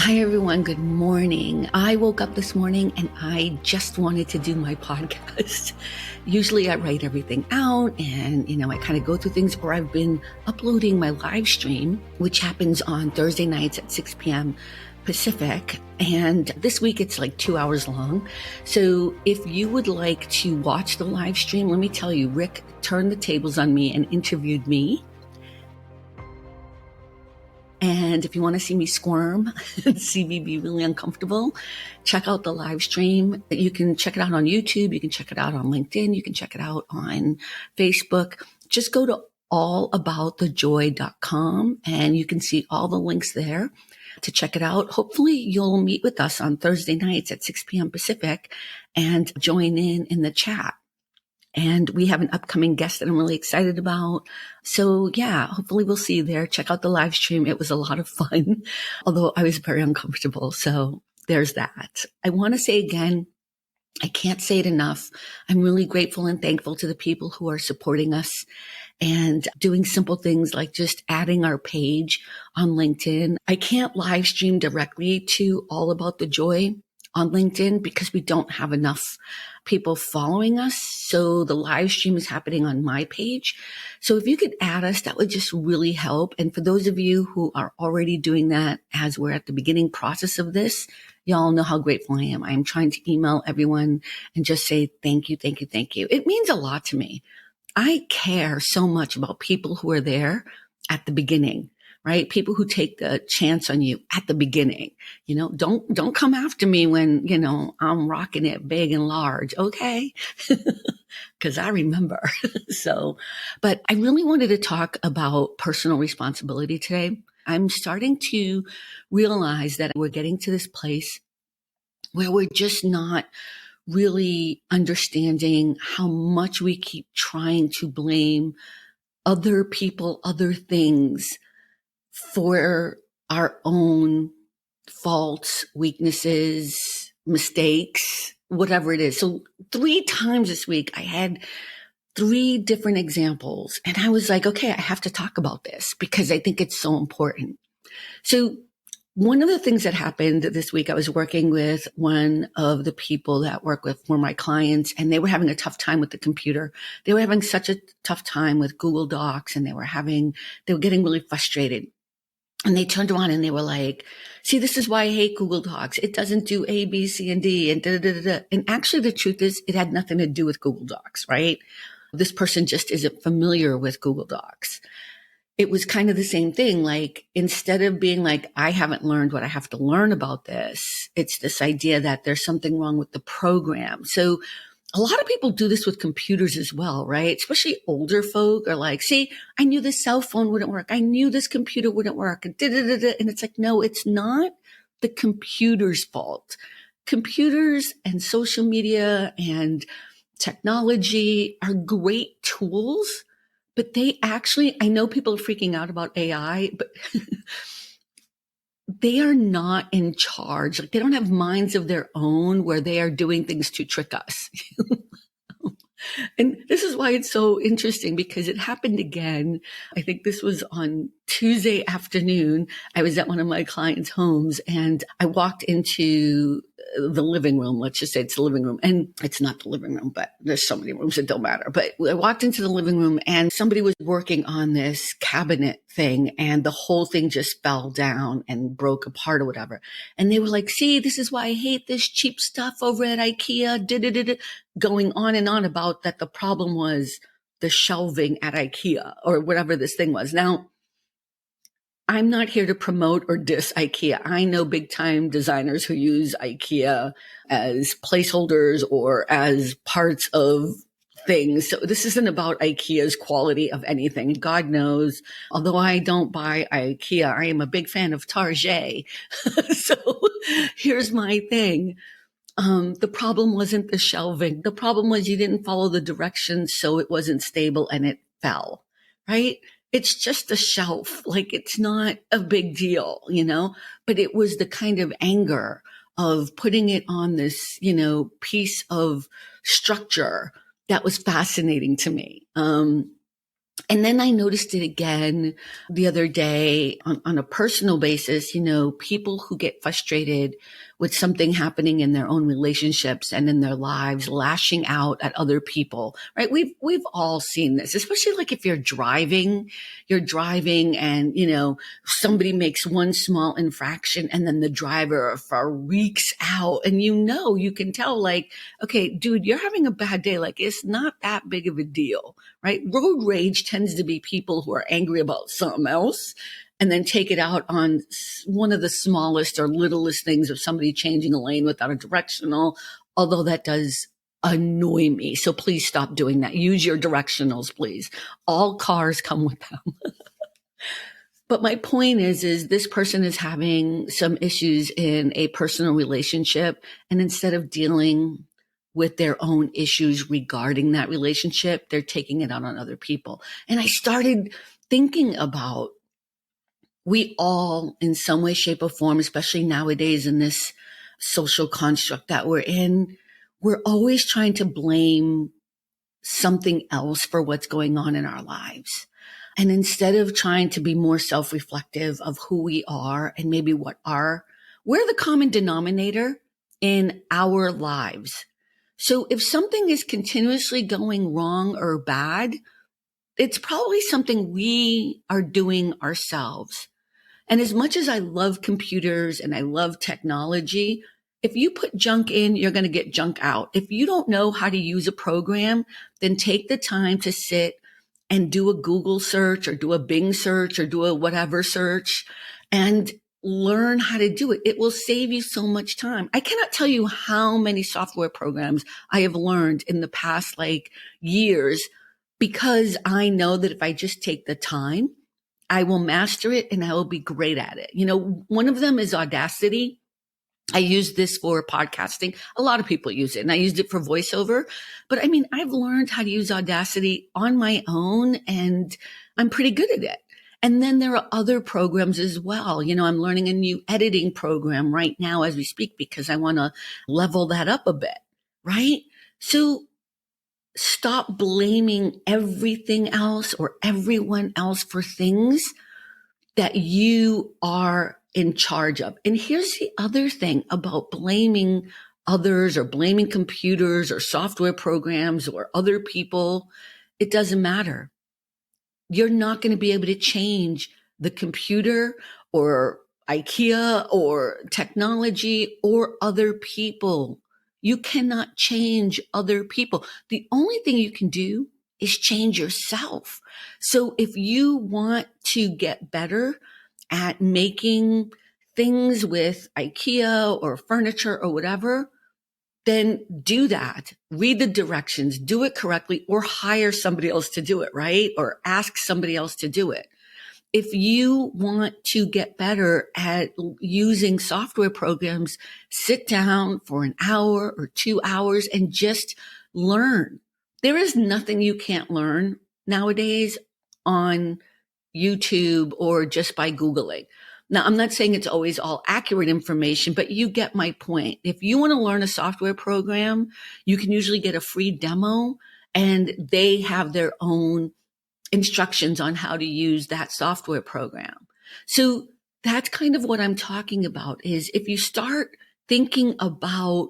Hi, everyone. Good morning. I woke up this morning and I just wanted to do my podcast. Usually I write everything out and, I kind of go through things, or I've been uploading my live stream, which happens on Thursday nights at 6 p.m. Pacific. And this week it's like 2 hours long. So if you would like to watch the live stream, let me tell you, Rick turned the tables on me and interviewed me. And if you want to see me squirm and see me be really uncomfortable, check out the live stream. You can check it out on YouTube. You can check it out on LinkedIn. You can check it out on Facebook. Just go to allaboutthejoy.com and you can see all the links there to check it out. Hopefully you'll meet with us on Thursday nights at 6 p.m. Pacific and join in the chat. And we have an upcoming guest that I'm really excited about. So yeah, hopefully we'll see you there. Check out the live stream. It was a lot of fun, although I was very uncomfortable. So there's that. I want to say again, I can't say it enough. I'm really grateful and thankful to the people who are supporting us and doing simple things like just adding our page on LinkedIn. I can't live stream directly to All About the Joy on LinkedIn because we don't have enough people following us. So the live stream is happening on my page. So if you could add us, that would just really help. And for those of you who are already doing that as we're at the beginning process of this, y'all know how grateful I am. I'm trying to email everyone and just say, thank you, thank you, thank you. It means a lot to me. I care so much about people who are there at the beginning. Right? People who take the chance on you at the beginning, don't come after me when, I'm rocking it big and large. Okay. Cause I remember. But I really wanted to talk about personal responsibility today. I'm starting to realize that we're getting to this place where we're just not really understanding how much we keep trying to blame other people, other things for our own faults, weaknesses, mistakes, whatever it is. So 3 times this week, I had 3 different examples. And I was like, okay, I have to talk about this because I think it's so important. So one of the things that happened this week, I was working with one of the people that work with one of my clients, and they were having a tough time with the computer. They were having such a tough time with Google Docs, and they were getting really frustrated. And they turned around and they were like, see, this is why I hate Google Docs. It doesn't do A, B, C, and D, and da, da, da, da. And actually, the truth is, it had nothing to do with Google Docs, right? This person just isn't familiar with Google Docs. It was kind of the same thing. Like, instead of being like, I haven't learned what I have to learn about this, it's this idea that there's something wrong with the program. So a lot of people do this with computers as well, right? Especially older folk are like, see, I knew this cell phone wouldn't work. I knew this computer wouldn't work. And it's like, no, it's not the computer's fault. Computers and social media and technology are great tools, but I know people are freaking out about AI, but they are not in charge. Like, they don't have minds of their own where they are doing things to trick us. And this is why it's so interesting, because it happened again. I think this was on Tuesday afternoon. I was at one of my clients' homes and I walked into the living room. Let's just say it's the living room. And it's not the living room, but there's so many rooms that don't matter. But I walked into the living room and somebody was working on this cabinet thing and the whole thing just fell down and broke apart or whatever. And they were like, see, this is why I hate this cheap stuff over at IKEA, going on and on about that. The problem was the shelving at IKEA or whatever this thing was. Now, I'm not here to promote or diss IKEA. I know big time designers who use IKEA as placeholders or as parts of things. So this isn't about IKEA's quality of anything. God knows, although I don't buy IKEA, I am a big fan of Target. So here's my thing. The problem wasn't the shelving. The problem was you didn't follow the directions, so it wasn't stable and it fell, right? It's just a shelf. Like, it's not a big deal, but it was the kind of anger of putting it on this, piece of structure that was fascinating to me. And then I noticed it again the other day on a personal basis, people who get frustrated with something happening in their own relationships and in their lives, lashing out at other people, right? We've all seen this, especially like if you're driving and, somebody makes one small infraction and then the driver freaks out and you can tell like, okay, dude, you're having a bad day. Like it's not that big of a deal. Right? Road rage tends to be people who are angry about something else and then take it out on one of the smallest or littlest things of somebody changing a lane without a directional, although that does annoy me. So please stop doing that. Use your directionals, please. All cars come with them. But my point is this person is having some issues in a personal relationship. And instead of dealing with their own issues regarding that relationship, they're taking it out on other people. And I started thinking about we all, in some way, shape, or form, especially nowadays in this social construct that we're in, we're always trying to blame something else for what's going on in our lives. And instead of trying to be more self-reflective of who we are and maybe we're the common denominator in our lives. So if something is continuously going wrong or bad, it's probably something we are doing ourselves. And as much as I love computers and I love technology, if you put junk in, you're going to get junk out. If you don't know how to use a program, then take the time to sit and do a Google search or do a Bing search or do a whatever search and learn how to do it. It will save you so much time. I cannot tell you how many software programs I have learned in the past years because I know that if I just take the time, I will master it and I will be great at it. One of them is Audacity. I use this for podcasting. A lot of people use it and I used it for voiceover, but I've learned how to use Audacity on my own and I'm pretty good at it. And then there are other programs as well. I'm learning a new editing program right now as we speak because I want to level that up a bit, right? So stop blaming everything else or everyone else for things that you are in charge of. And here's the other thing about blaming others or blaming computers or software programs or other people. It doesn't matter. You're not going to be able to change the computer or IKEA or technology or other people. You cannot change other people. The only thing you can do is change yourself. So if you want to get better at making things with IKEA or furniture or whatever, then do that. Read the directions, do it correctly, or hire somebody else to do it, right? Or ask somebody else to do it. If you want to get better at using software programs, sit down for an hour or 2 hours and just learn. There is nothing you can't learn nowadays on YouTube or just by Googling. Now, I'm not saying it's always all accurate information, but you get my point. If you want to learn a software program, you can usually get a free demo and they have their own instructions on how to use that software program. So that's kind of what I'm talking about is if you start thinking about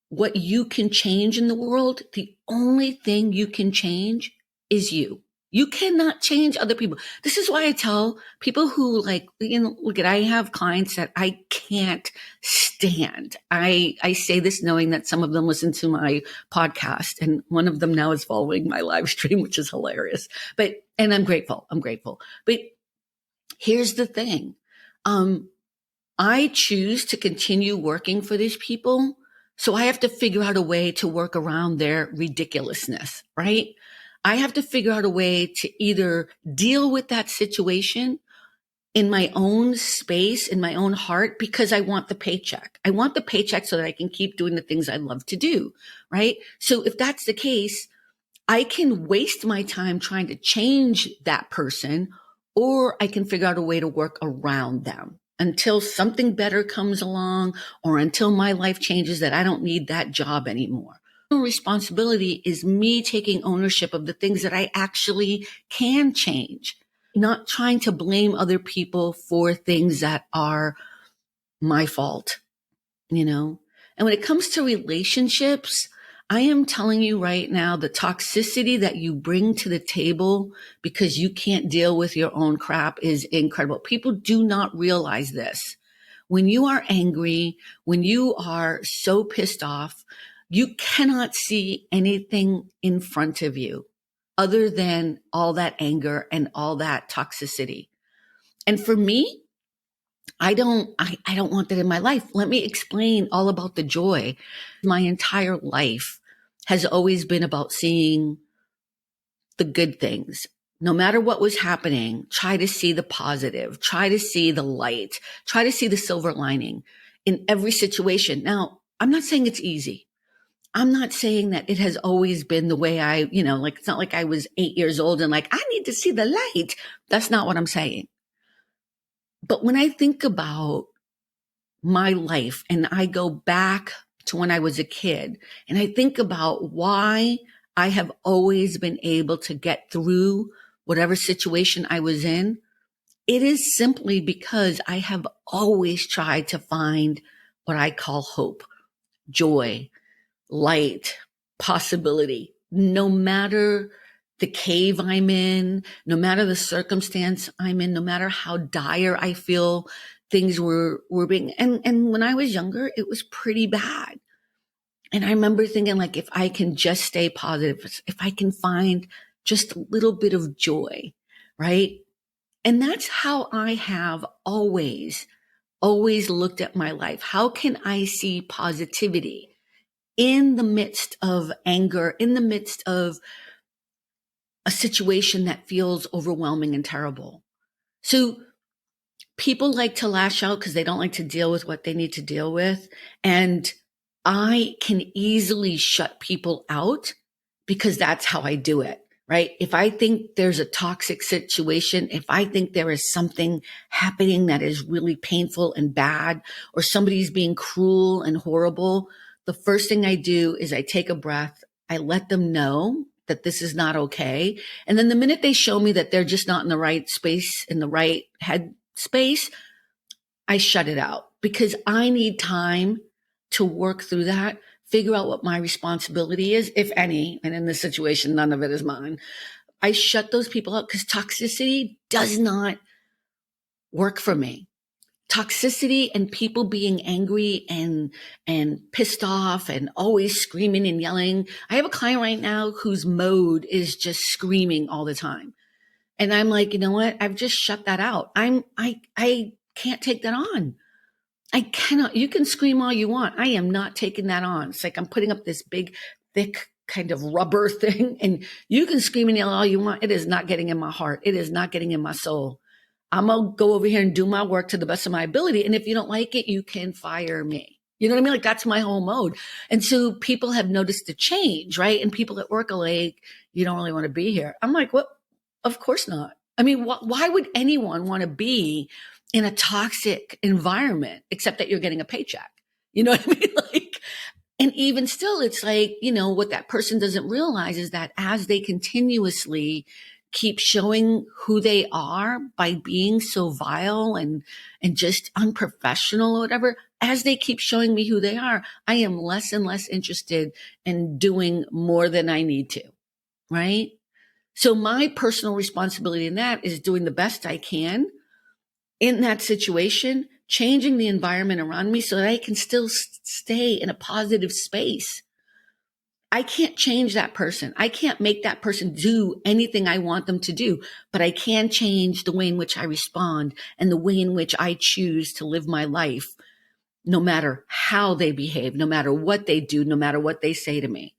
what you can change in the world, the only thing you can change is you. You cannot change other people. This is why I tell people who look at, I have clients that I can't stand. I say this knowing that some of them listen to my podcast and one of them now is following my live stream, which is hilarious. And I'm grateful. But here's the thing. I choose to continue working for these people. So I have to figure out a way to work around their ridiculousness, right? I have to figure out a way to either deal with that situation in my own space, in my own heart, because I want the paycheck. I want the paycheck so that I can keep doing the things I love to do, right? So if that's the case, I can waste my time trying to change that person, or I can figure out a way to work around them until something better comes along or until my life changes that I don't need that job anymore. Responsibility is me taking ownership of the things that I actually can change, not trying to blame other people for things that are my fault, you know? And when it comes to relationships, I am telling you right now, the toxicity that you bring to the table because you can't deal with your own crap is incredible. People do not realize this. When you are angry, when you are so pissed off, you cannot see anything in front of you other than all that anger and all that toxicity. And for me, I don't want that in my life. Let me explain all about the joy. My entire life has always been about seeing the good things. No matter what was happening, try to see the positive, try to see the light, try to see the silver lining in every situation. Now, I'm not saying it's easy. I'm not saying that it has always been the way like, it's not like I was 8 years old and like, I need to see the light. That's not what I'm saying. But when I think about my life and I go back to when I was a kid and I think about why I have always been able to get through whatever situation I was in, it is simply because I have always tried to find what I call hope, joy, light, possibility, no matter the cave I'm in, no matter the circumstance I'm in, no matter how dire I feel things were being, and when I was younger, it was pretty bad. And I remember thinking, like, if I can just stay positive, if I can find just a little bit of joy, right? And that's how I have always looked at my life. How can I see positivity in the midst of anger, in the midst of a situation that feels overwhelming and terrible? So people like to lash out because they don't like to deal with what they need to deal with. And I can easily shut people out because that's how I do it, right? If I think there's a toxic situation, if I think there is something happening that is really painful and bad, or somebody's being cruel and horrible, the first thing I do is I take a breath. I let them know that this is not okay. And then the minute they show me that they're just not in the right space, in the right head space, I shut it out because I need time to work through that, figure out what my responsibility is, if any. And in this situation, none of it is mine. I shut those people out because toxicity does not work for me. Toxicity and people being angry and pissed off and always screaming and yelling. I have a client right now whose mode is just screaming all the time. And I'm like, you know what? I've just shut that out. I can't take that on. I cannot. You can scream all you want. I am not taking that on. It's like I'm putting up this big, thick kind of rubber thing, and you can scream and yell all you want. It is not getting in my heart. It is not getting in my soul. I'm going to go over here and do my work to the best of my ability. And if you don't like it, you can fire me. You know what I mean? Like, that's my whole mode. And so people have noticed the change, right? And people at work are like, you don't really want to be here. I'm like, what? Of course not. I mean, why would anyone want to be in a toxic environment except that you're getting a paycheck? You know what I mean? Like, and even still, it's like, you know, what that person doesn't realize is that as they continuously keep showing who they are by being so vile and just unprofessional or whatever, as they keep showing me who they are, I am less and less interested in doing more than I need to, right? So my personal responsibility in that is doing the best I can in that situation, changing the environment around me so that I can still stay in a positive space. I can't change that person. I can't make that person do anything I want them to do, but I can change the way in which I respond and the way in which I choose to live my life, no matter how they behave, no matter what they do, no matter what they say to me,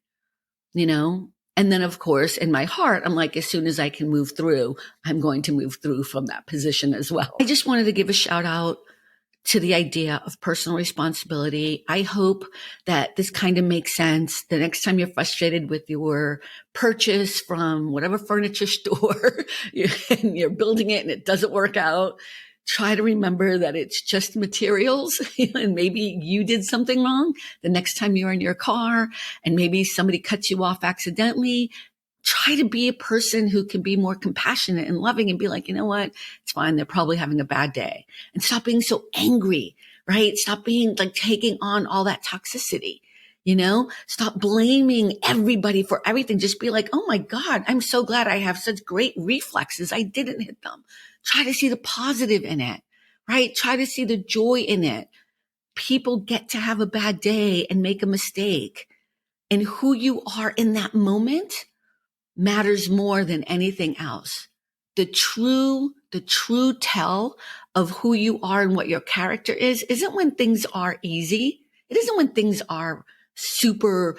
you know? And then, of course, in my heart, I'm like, as soon as I can move through, I'm going to move through from that position as well. I just wanted to give a shout out to the idea of personal responsibility. I hope that this kind of makes sense. The next time you're frustrated with your purchase from whatever furniture store and you're building it and it doesn't work out, Try to remember that it's just materials and maybe you did something wrong the next time you're in your car and maybe somebody cuts you off accidentally. Try to be a person who can be more compassionate and loving and be like, you know what? It's fine. They're probably having a bad day. And stop being so angry, right? Stop being like taking on all that toxicity. Stop blaming everybody for everything. Just be like, oh my God, I'm so glad I have such great reflexes. I didn't hit them. Try to see the positive in it, right? Try to see the joy in it. People get to have a bad day and make a mistake. And who you are in that moment matters more than anything else. The true tell of who you are and what your character is isn't when things are easy. It isn't when things are super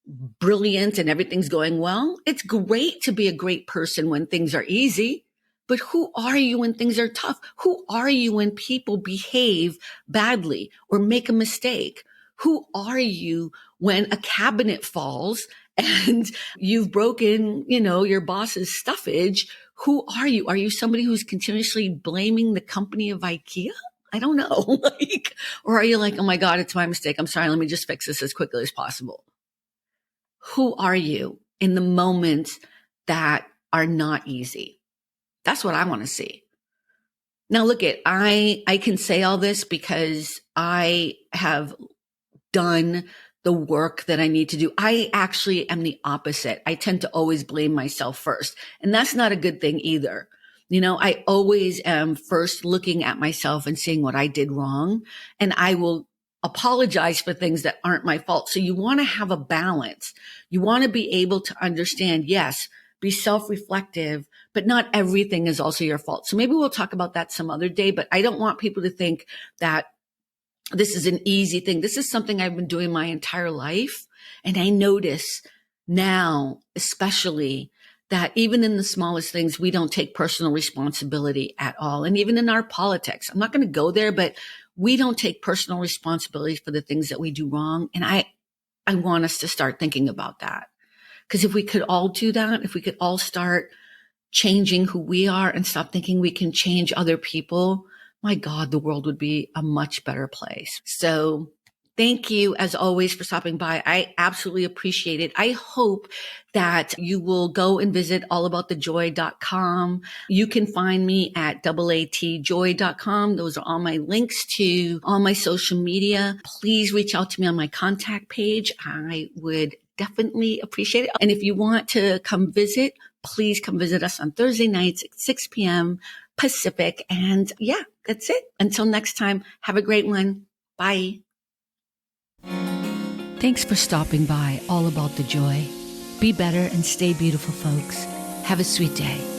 brilliant and everything's going well. It's great to be a great person when things are easy, but who are you when things are tough? Who are you when people behave badly or make a mistake? Who are you when a cabinet falls and you've broken, your boss's stuffage? Who are you? Are you somebody who's continuously blaming the company of IKEA? I don't know. Or are you like, oh my God, it's my mistake. I'm sorry. Let me just fix this as quickly as possible. Who are you in the moments that are not easy? That's what I want to see. Now look I can say all this because I have done the work that I need to do. I actually am the opposite. I tend to always blame myself first. And that's not a good thing either. I always am first looking at myself and seeing what I did wrong. And I will apologize for things that aren't my fault. So you want to have a balance. You want to be able to understand, yes, be self-reflective, but not everything is also your fault. So maybe we'll talk about that some other day, but I don't want people to think that this is an easy thing. This is something I've been doing my entire life. And I notice now, especially, that even in the smallest things, we don't take personal responsibility at all. And even in our politics, I'm not going to go there, but we don't take personal responsibility for the things that we do wrong. And I want us to start thinking about that. Because if we could all do that, if we could all start changing who we are and stop thinking we can change other people, my God, the world would be a much better place. So thank you, as always, for stopping by. I absolutely appreciate it. I hope that you will go and visit allaboutthejoy.com. You can find me at atjoy.com. Those are all my links to all my social media. Please reach out to me on my contact page. I would definitely appreciate it. And if you want to come visit, please come visit us on Thursday nights at 6 p.m. Pacific. And yeah, that's it. Until next time, have a great one. Bye. Thanks for stopping by All About the Joy. Be better and stay beautiful, folks. Have a sweet day.